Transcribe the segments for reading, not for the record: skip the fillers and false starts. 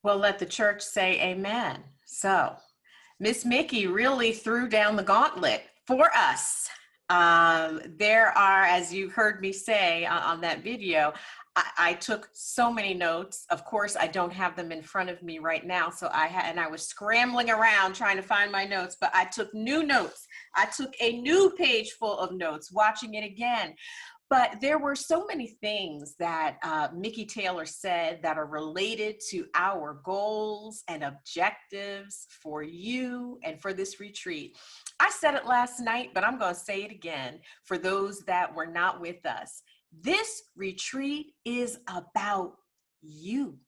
Well, let the church say amen. So, Miss Mickey really threw down the gauntlet for us. There are, as you heard me say on that video, I took so many notes. Of course, I don't have them in front of me right now. So I was scrambling around trying to find my notes, but I took new notes. I took a new page full of notes, watching it again. But there were so many things that Mickey Taylor said that are related to our goals and objectives for you and for this retreat. I said it last night, but I'm going to say it again for those that were not with us. This retreat is about you.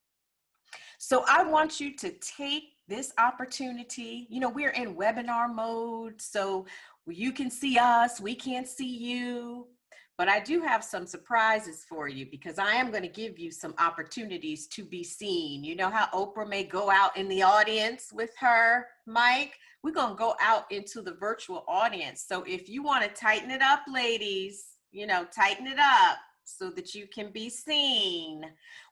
So I want you to take this opportunity. You know, we're in webinar mode, so you can see us, we can't see you. But I do have some surprises for you because I am going to give you some opportunities to be seen. You know how Oprah may go out in the audience with her mic? We're going to go out into the virtual audience. So if you want to tighten it up, ladies, you know, tighten it up so that you can be seen.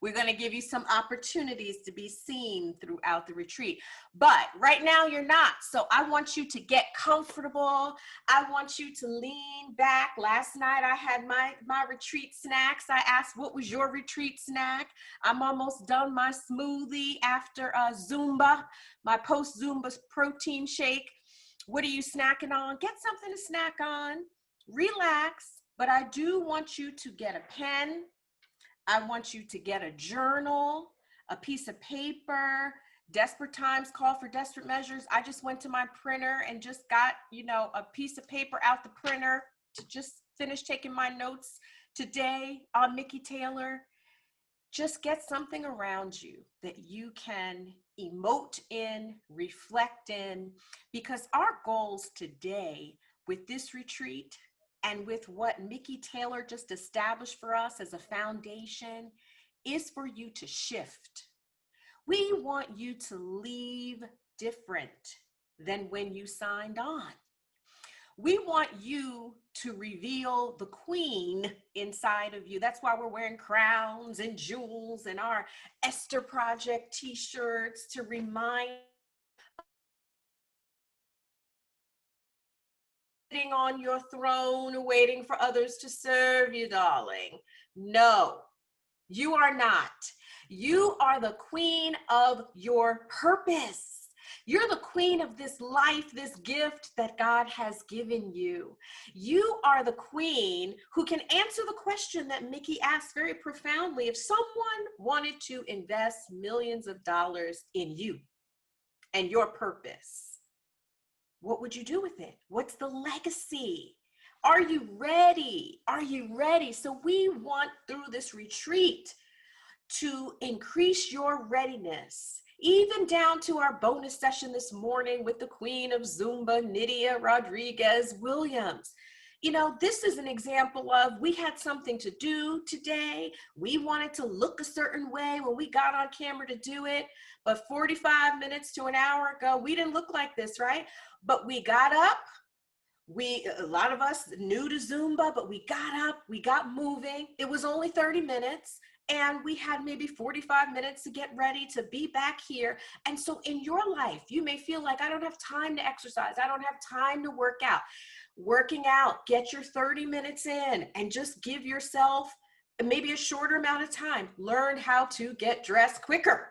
We're going to give you some opportunities to be seen throughout the retreat. But right now you're not. So I want you to get comfortable. I want you to lean back. Last night I had my retreat snacks. I asked, what was your retreat snack? I'm almost done my smoothie after Zumba, my post-Zumba protein shake. What are you snacking on? Get something to snack on. Relax. But I do want you to get a pen. I want you to get a journal, a piece of paper. Desperate times call for desperate measures. I just went to my printer and just got, you know, a piece of paper out the printer to just finish taking my notes today on Mickey Taylor. Just get something around you that you can emote in, reflect in, because our goals today with this retreat and with what Mickey Taylor just established for us as a foundation is for you to shift. We want you to leave different than when you signed on. We want you to reveal the queen inside of you. That's why we're wearing crowns and jewels and our Esther Project t-shirts to remind on your throne waiting for others to serve you, darling. No, you are not. You are the queen of your purpose. You're the queen of this life, this gift that God has given you. You are the queen who can answer the question that Mickey asked very profoundly. If someone wanted to invest millions of dollars in you and your purpose, what would you do with it? What's the legacy? Are you ready? Are you ready? So we want through this retreat to increase your readiness, even down to our bonus session this morning with the queen of Zumba, Nydia Rodriguez Williams. You know, this is an example of we had something to do today. We wanted to look a certain way when we got on camera to do it. But 45 minutes to an hour ago, we didn't look like this, right? But we got up. A lot of us new to Zumba, but we got up, we got moving. It was only 30 minutes. And we had maybe 45 minutes to get ready to be back here. And so in your life, you may feel like, I don't have time to exercise. I don't have time to work out. Working out, get your 30 minutes in and just give yourself maybe a shorter amount of time. Learn how to get dressed quicker.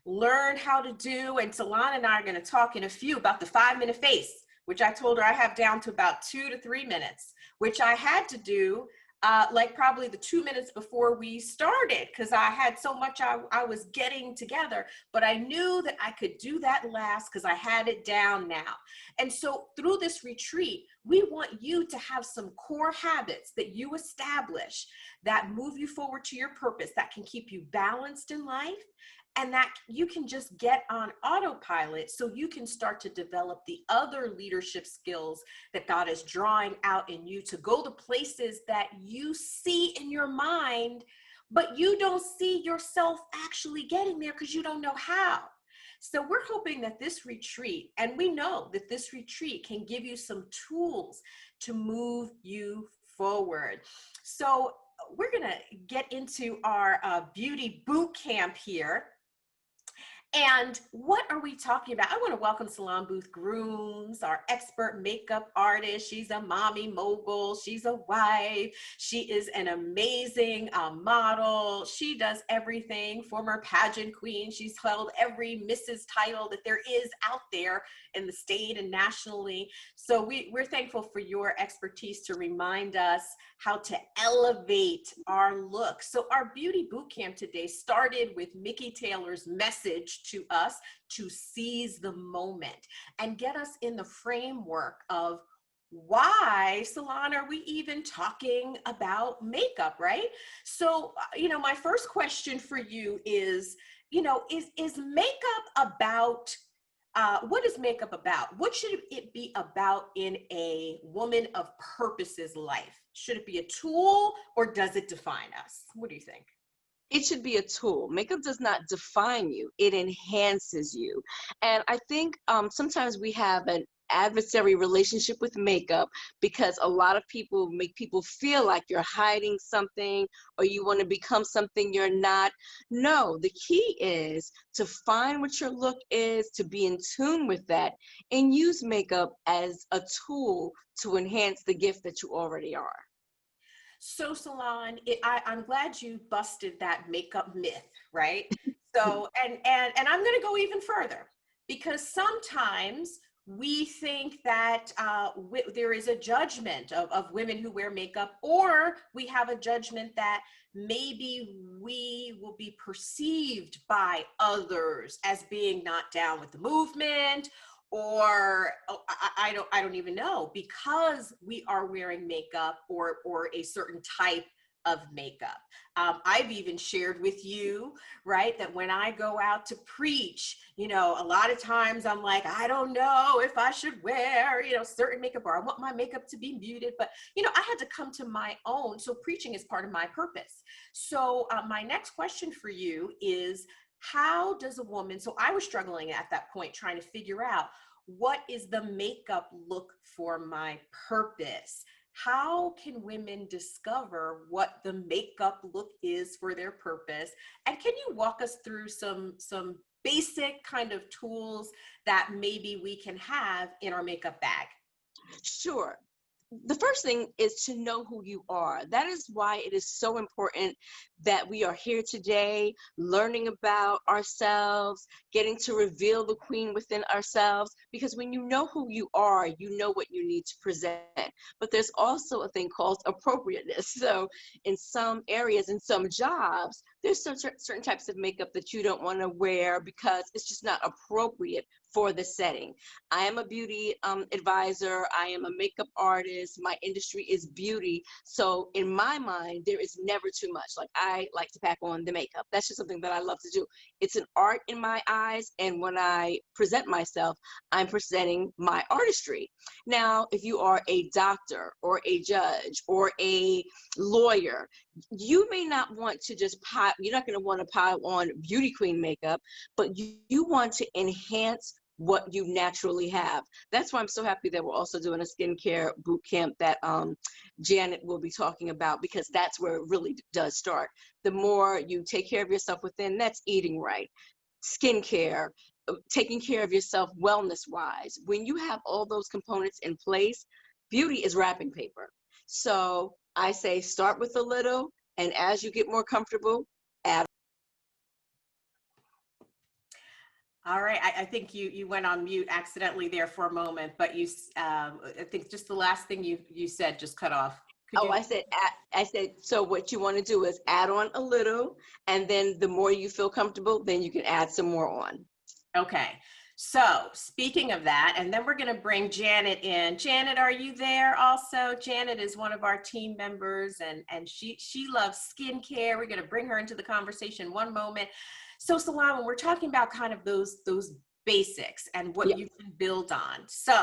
Learn how to do, and Talana and I are going to talk in a few about the 5-minute face, which I told her I have down to about 2 to 3 minutes, which I had to do like probably the 2 minutes before we started because I had so much I was getting together, but I knew that I could do that last because I had it down now. And so through this retreat, we want you to have some core habits that you establish that move you forward to your purpose, that can keep you balanced in life, and that you can just get on autopilot so you can start to develop the other leadership skills that God is drawing out in you to go to places that you see in your mind, but you don't see yourself actually getting there because you don't know how. So we're hoping that this retreat, and we know that this retreat can give you some tools to move you forward. So we're gonna get into our beauty boot camp here. And what are we talking about? I want to welcome Ceylone Boothe-Grooms, our expert makeup artist. She's a mommy mogul. She's a wife. She is an amazing model. She does everything. Former pageant queen. She's held every Mrs. title that there is out there in the state and nationally. So we're thankful for your expertise to remind us how to elevate our look. So our beauty boot camp today started with Mickey Taylor's message to us to seize the moment and get us in the framework of why, Ceylone, are we even talking about makeup, right? So, my first question for you is, is makeup about what is makeup about? What should it be about in a woman of purpose's life? Should it be a tool or does it define us? What do you think? It should be a tool. Makeup does not define you, it enhances you. And I think sometimes we have an adversary relationship with makeup because a lot of people make people feel like you're hiding something or you want to become something you're not. No, the key is to find what your look is, to be in tune with that, and use makeup as a tool to enhance the gift that you already are. So Ceylone, I'm glad you busted that makeup myth, right? So, and I'm going to go even further because sometimes we think that there is a judgment of women who wear makeup, or we have a judgment that maybe we will be perceived by others as being not down with the movement, or I don't even know, because we are wearing makeup or a certain type of makeup. I've even shared with you, right, that when I go out to preach, a lot of times I'm like, I don't know if I should wear, certain makeup, or I want my makeup to be muted, but, I had to come to my own. So preaching is part of my purpose. So my next question for you is, how does a woman, so I was struggling at that point trying to figure out what is the makeup look for my purpose? How can women discover what the makeup look is for their purpose? And can you walk us through some basic kind of tools that maybe we can have in our makeup bag? Sure. The first thing is to know who you are. That is why it is so important that we are here today, learning about ourselves, getting to reveal the queen within ourselves, because when you know who you are, you know what you need to present. But there's also a thing called appropriateness. So in some areas, in some jobs, there's certain types of makeup that you don't want to wear because it's just not appropriate for the setting. I am a beauty advisor. I am a makeup artist. My industry is beauty. So in my mind, there is never too much. Like, I like to pack on the makeup. That's just something that I love to do. It's an art in my eyes. And when I present myself, I'm presenting my artistry. Now, if you are a doctor or a judge or a lawyer, you may not want to just you're not going to want to pile on beauty queen makeup, but you want to enhance what you naturally have. That's why I'm so happy that we're also doing a skincare boot camp that Janet will be talking about, because that's where it really does start. The more you take care of yourself within, that's eating right, skincare, taking care of yourself wellness wise. When you have all those components in place, beauty is wrapping paper. So I say start with a little, and as you get more comfortable, add. All right, I think you went on mute accidentally there for a moment, but I think just the last thing you said just cut off. I said, so what you want to do is add on a little, and then the more you feel comfortable, then you can add some more on. Okay, so speaking of that, and then we're going to bring Janet in. Janet, are you there also? Janet is one of our team members, and she loves skincare. We're going to bring her into the conversation one moment. So Ceylone, when we're talking about kind of those basics and what you can build on. So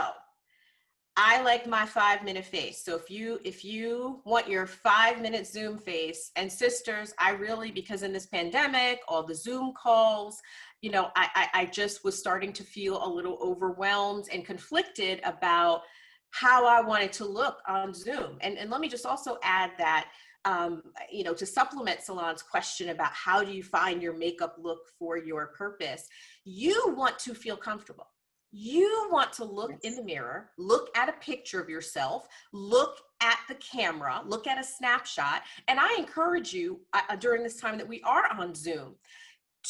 I like my 5-minute face. So if you want your 5-minute Zoom face, and sisters, I really, because in this pandemic, all the Zoom calls, I just was starting to feel a little overwhelmed and conflicted about how I wanted to look on Zoom. And let me just also add that to supplement Salon's question about how do you find your makeup look for your purpose, you want to feel comfortable. You want to look in the mirror, look at a picture of yourself, look at the camera, look at a snapshot. And I encourage you during this time that we are on Zoom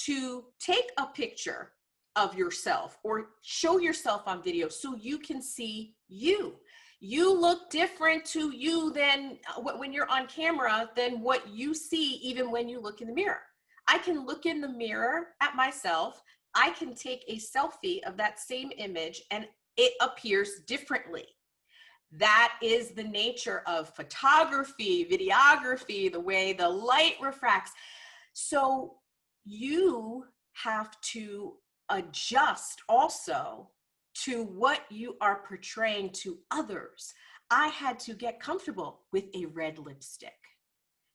to take a picture of yourself or show yourself on video so you can see you. You look different to you than when you're on camera than what you see even when you look in the mirror. I can look in the mirror at myself. I can take a selfie of that same image and it appears differently. That is the nature of photography, videography, the way the light refracts. So you have to adjust also to what you are portraying to others. I had to get comfortable with a red lipstick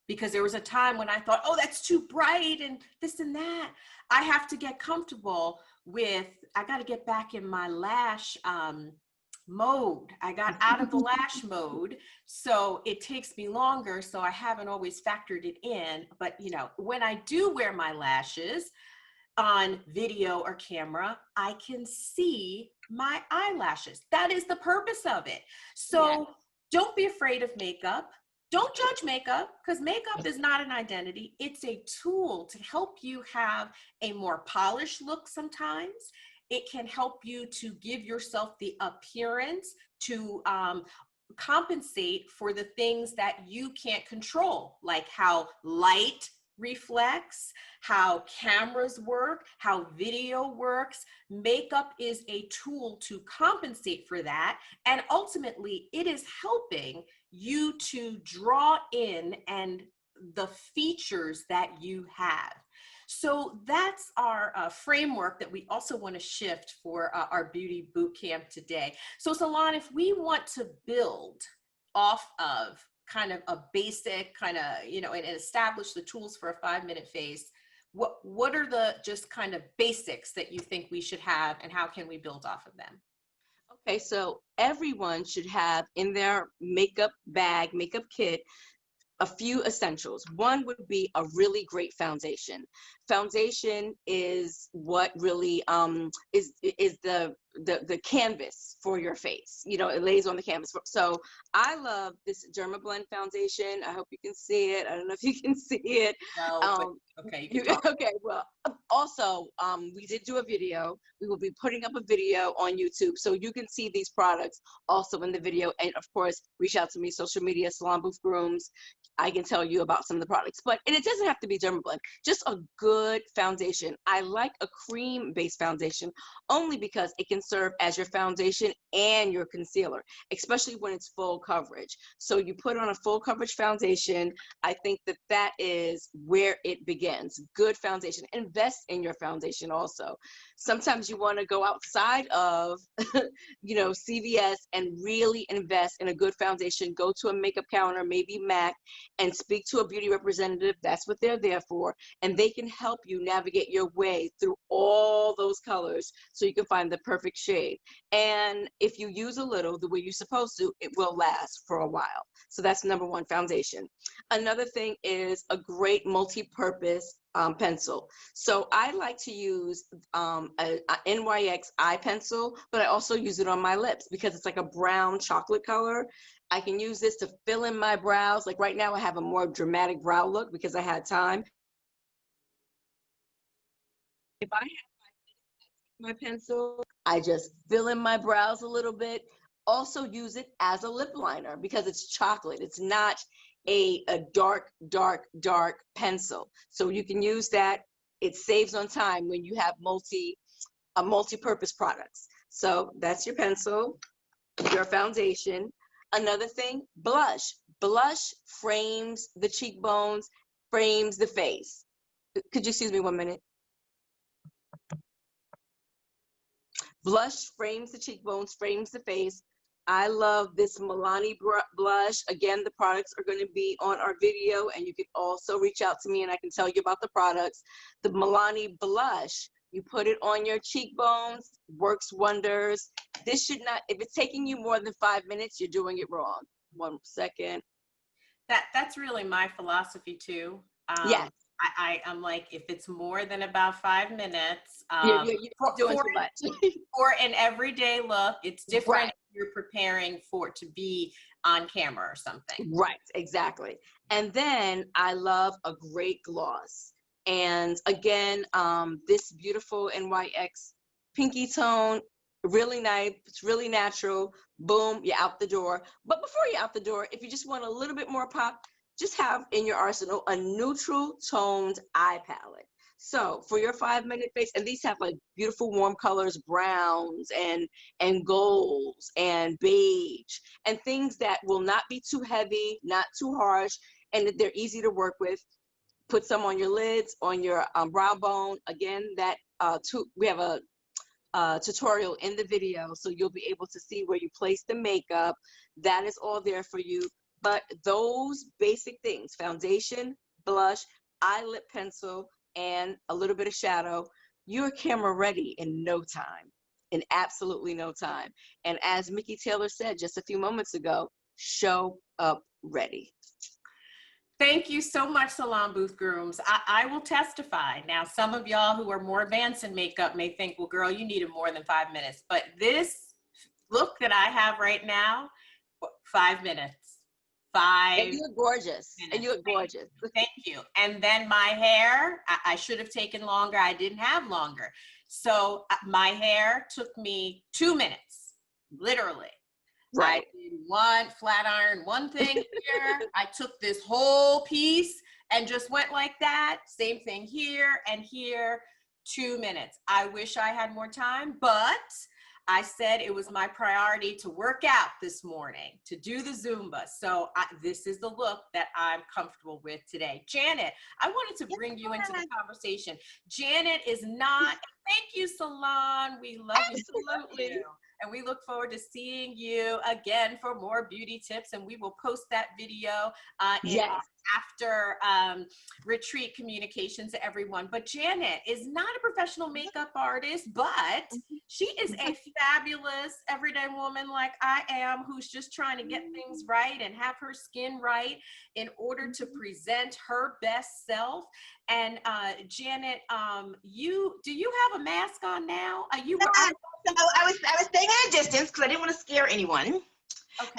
because there was a time when I thought, oh, that's too bright and this and that. I have to get comfortable with, I got to get back in my lash mode. I got out of the lash mode, so it takes me longer. So I haven't always factored it in. But, when I do wear my lashes on video or camera, I can see my eyelashes. That is the purpose of it. So don't be afraid of makeup. Don't judge makeup because makeup is not an identity. It's a tool to help you have a more polished look sometimes. It can help you to give yourself the appearance to compensate for the things that you can't control, like how light reflects, how cameras work, how video works. Makeup is a tool to compensate for that. And ultimately, it is helping you to draw in and the features that you have. So that's our framework that we also want to shift for our beauty boot camp today. So Salon, if we want to build off of kind of a basic kind of, and establish the tools for a 5-minute face, what are the just kind of basics that you think we should have and how can we build off of them? Okay, so everyone should have in their makeup bag, makeup kit, a few essentials. One would be a really great foundation. Foundation is what really is the canvas for your face. It lays on the canvas. So I love this Dermablend foundation. I hope you can see it. I don't know if you can see it. No, okay. Okay. Well, also, we did do a video. We will be putting up a video on YouTube, so you can see these products also in the video. And of course, reach out to me, social media, Ceylone Boothe-Grooms. I can tell you about some of the products, and it doesn't have to be Dermablend, just a good foundation. I like a cream-based foundation only because it can serve as your foundation and your concealer, especially when it's full coverage. So you put on a full coverage foundation. I think that is where it begins. Good foundation. Invest in your foundation also. Sometimes you want to go outside of, CVS and really invest in a good foundation. Go to a makeup counter, maybe MAC, and speak to a beauty representative. That's what they're there for. And they can help you navigate your way through all those colors so you can find the perfect shade. And if you use a little the way you're supposed to, it will last for a while. So that's number one, foundation. Another thing is a great multi-purpose pencil. So I like to use a NYX eye pencil, but I also use it on my lips because it's like a brown chocolate color. I can use this to fill in my brows. Like right now I have a more dramatic brow look because I had time. If I have my pencil, I just fill in my brows a little bit. Also use it as a lip liner because it's chocolate. It's not a dark pencil. So you can use that. It saves on time when you have multi-purpose products. So that's your pencil, your foundation. Another thing, blush. Blush frames the cheekbones, frames the face. Could you excuse me 1 minute? Blush frames the cheekbones, frames the face. I love this Milani blush. Again, the products are going to be on our video, and you can also reach out to me and I can tell you about the products. The Milani blush, you put it on your cheekbones, works wonders. This should not, if it's taking you more than 5 minutes, you're doing it wrong. 1 second. That's really my philosophy too. Yes. I'm like, if it's more than about 5 minutes, You're for, doing for, too much. for an everyday look, it's different Right. if you're preparing for it to be on camera or something. Right, exactly. And then I love a great gloss. And again, this beautiful NYX pinky tone, really nice, it's really natural. Boom, you're out the door. But before you're out the door, if you just want a little bit more pop, just have in your arsenal a neutral toned eye palette. So for your 5 minute face, and these have like beautiful warm colors, browns and golds and beige, and things that will not be too heavy, not too harsh, and that they're easy to work with. Put some on your lids, on your brow bone. Again, we have a tutorial in the video, so you'll be able to see where you place the makeup. That is all there for you. But those basic things, foundation, blush, eye lip pencil, and a little bit of shadow, you're camera ready in no time, in absolutely no time. And as Mickey Taylor said just a few moments ago, show up ready. Thank you so much, Ceylone Boothe-Grooms. I will testify. Now, some of y'all who are more advanced in makeup may think, well, girl, you needed more than 5 minutes. But this look that I have right now, 5 minutes. And you look gorgeous. Minutes. And you look gorgeous. Thank you. And then my hair, I should have taken longer. I didn't have longer. So my hair took me 2 minutes, literally. Right. I did one flat iron, one thing here. I took this whole piece and just went like that. Same thing here and here, 2 minutes. I wish I had more time, but I said it was my priority to work out this morning, to do the Zumba. So this is the look that I'm comfortable with today. Janet, I wanted to bring you into the conversation. Janet is not, thank you, Ceylone. We love you. And we look forward to seeing you again for more beauty tips. And we will post that video in after retreat communications to everyone. But Janet is not a professional makeup artist, but she is a fabulous everyday woman like I am, who's just trying to get things right and have her skin right in order to present her best self. And Janet, do you have a mask on now? So I was staying at a distance because I didn't want to scare anyone.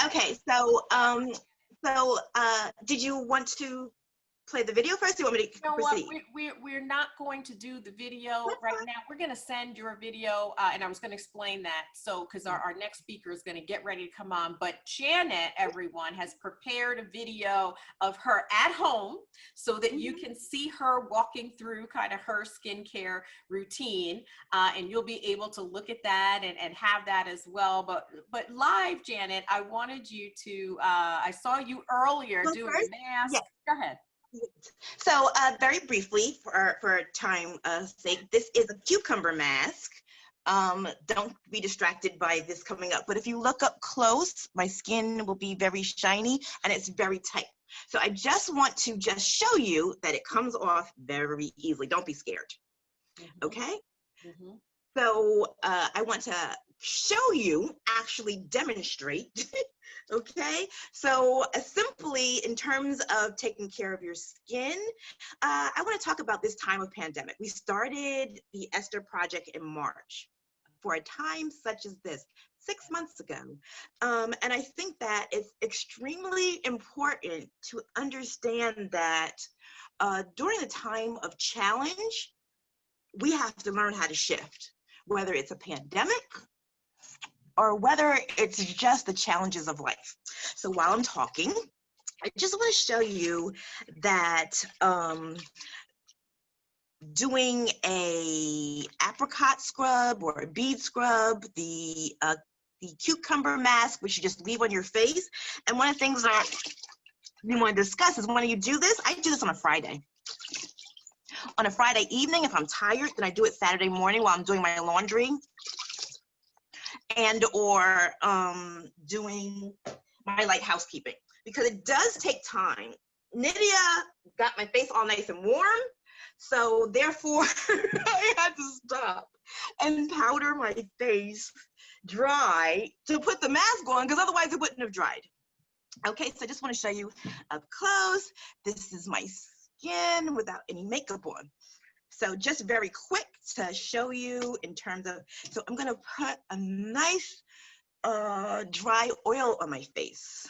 Okay, so did you want to play the video first? Or you want me to proceed? We're not going to do the video right now. We're going to send your video, and I was going to explain that. So, because our next speaker is going to get ready to come on. But Janet, everyone, has prepared a video of her at home so that you can see her walking through kind of her skincare routine, and you'll be able to look at that and have that as well. But live, Janet, I wanted you to. I saw you earlier doing the mask. Yeah. Go ahead. So very briefly, for time's sake, this is a cucumber mask. Don't be distracted by this coming up, but if you look up close, my skin will be very shiny and it's very tight. So I just want to show you that it comes off very easily. Don't be scared. Okay? So I want to show you, actually demonstrate. Okay, so simply in terms of taking care of your skin, I want to talk about this time of pandemic. We started the Esther Project in March for a time such as this, 6 months ago. And I think that it's extremely important to understand that during the time of challenge, we have to learn how to shift, whether it's a pandemic or whether it's just the challenges of life. So while I'm talking, I just want to show you that doing a apricot scrub or a bead scrub, the cucumber mask, which you just leave on your face. And one of the things that we want to discuss is when you do this, I do this on a Friday. On a Friday evening, if I'm tired, then I do it Saturday morning while I'm doing my laundry. And or doing my light housekeeping, because it does take time. Nydia got my face all nice and warm, so therefore I had to stop and powder my face dry to put the mask on, because otherwise it wouldn't have dried. Okay, so I just want to show you up close. This is my skin without any makeup on. So just very quick to show you in terms of, so I'm gonna put a nice dry oil on my face.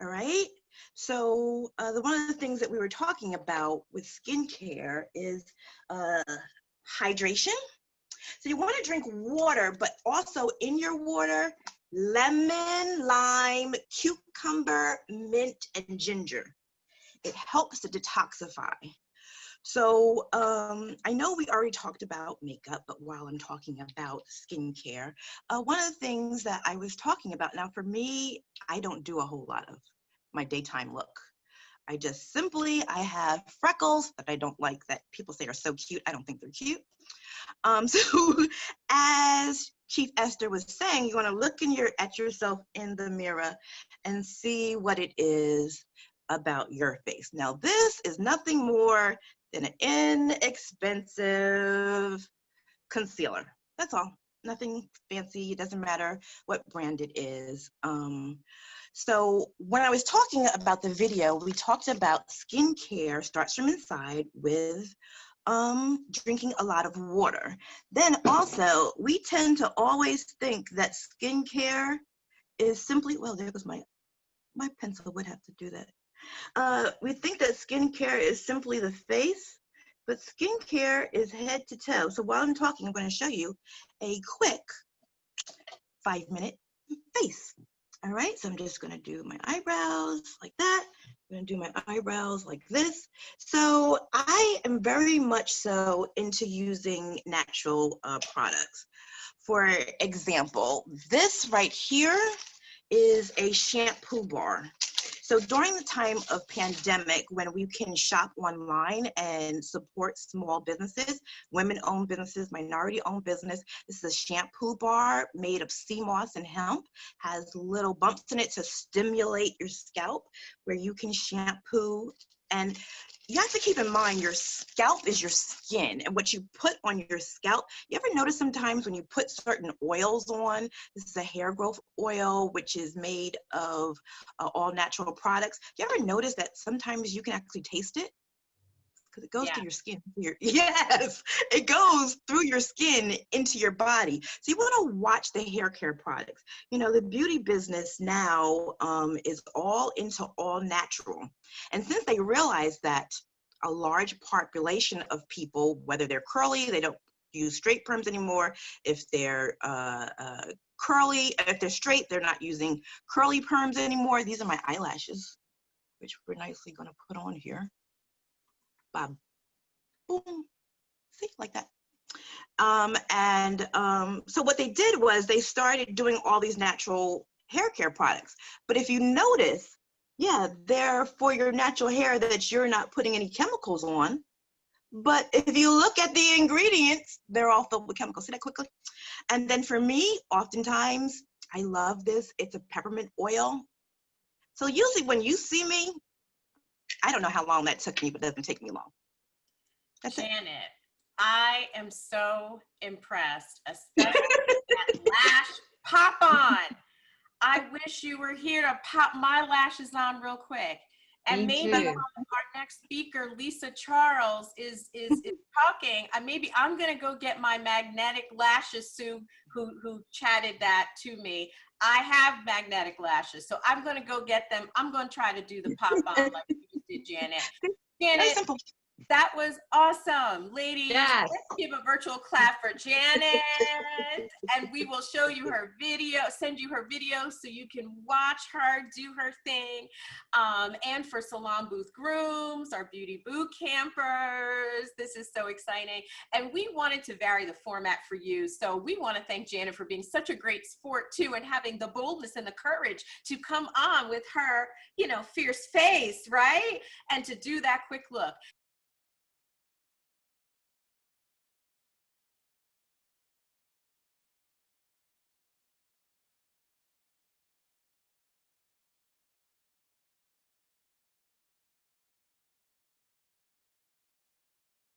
All right. So one of the things that we were talking about with skincare is hydration. So you want to drink water, but also in your water, lemon, lime, cucumber, mint, and ginger. It helps to detoxify. So I know we already talked about makeup, but while I'm talking about skincare, one of the things that I was talking about, now for me, I don't do a whole lot of my daytime look. I just simply, I have freckles that I don't like that people say are so cute. I don't think they're cute. So as Chief Esther was saying, you want to look at yourself in the mirror and see what it is about your face. Now, this is nothing more than an inexpensive concealer. That's all. Nothing fancy. It doesn't matter what brand it is. So when I was talking about the video, we talked about skincare starts from inside with drinking a lot of water. Then also, we tend to always think that skincare is simply, well, there goes my pencil would have to do that. We think that skincare is simply the face, but skincare is head to toe. So while I'm talking, I'm going to show you a quick 5-minute face. All right, so I'm just going to do my eyebrows like that. I'm going to do my eyebrows like this. So I am very much so into using natural products. For example, this right here is a shampoo bar. So during the time of pandemic, when we can shop online and support small businesses, women-owned businesses, minority-owned business, this is a shampoo bar made of sea moss and hemp, has little bumps in it to stimulate your scalp where you can shampoo. And you have to keep in mind your scalp is your skin, and what you put on your scalp. You ever notice sometimes when you put certain oils on, this is a hair growth oil, which is made of all natural products. You ever notice that sometimes you can actually taste it? Because it goes through your skin. Yes, it goes through your skin into your body. So you want to watch the hair care products. You know, the beauty business now is all into all natural. And since they realize that a large population of people, whether they're curly, they don't use straight perms anymore. If they're curly, if they're straight, they're not using curly perms anymore. These are my eyelashes, which we're nicely going to put on here. Bob, boom, see, like that. So what they did was they started doing all these natural hair care products. But if you notice, yeah, they're for your natural hair that you're not putting any chemicals on. But if you look at the ingredients, they're all filled with chemicals. See that quickly? And then for me, oftentimes, I love this. It's a peppermint oil. So usually when you see me, I don't know how long that took me, but it doesn't take me long. That's Janet, I am so impressed, especially that lash pop on. I wish you were here to pop my lashes on real quick. And maybe our next speaker, Lisa Charles, is talking. Maybe I'm gonna go get my magnetic lashes, Sue, who chatted that to me. I have magnetic lashes, so I'm gonna go get them. I'm gonna try to do the pop on like you just did, Janet. Janet, that was awesome. Ladies, let's give a virtual clap for Janet. And we will show you her video, send you her video so you can watch her do her thing. And for Ceylone Boothe-Grooms, our beauty boot campers, this is so exciting. And we wanted to vary the format for you. So we want to thank Janet for being such a great sport too, and having the boldness and the courage to come on with her, you know, fierce face, right? And to do that quick look.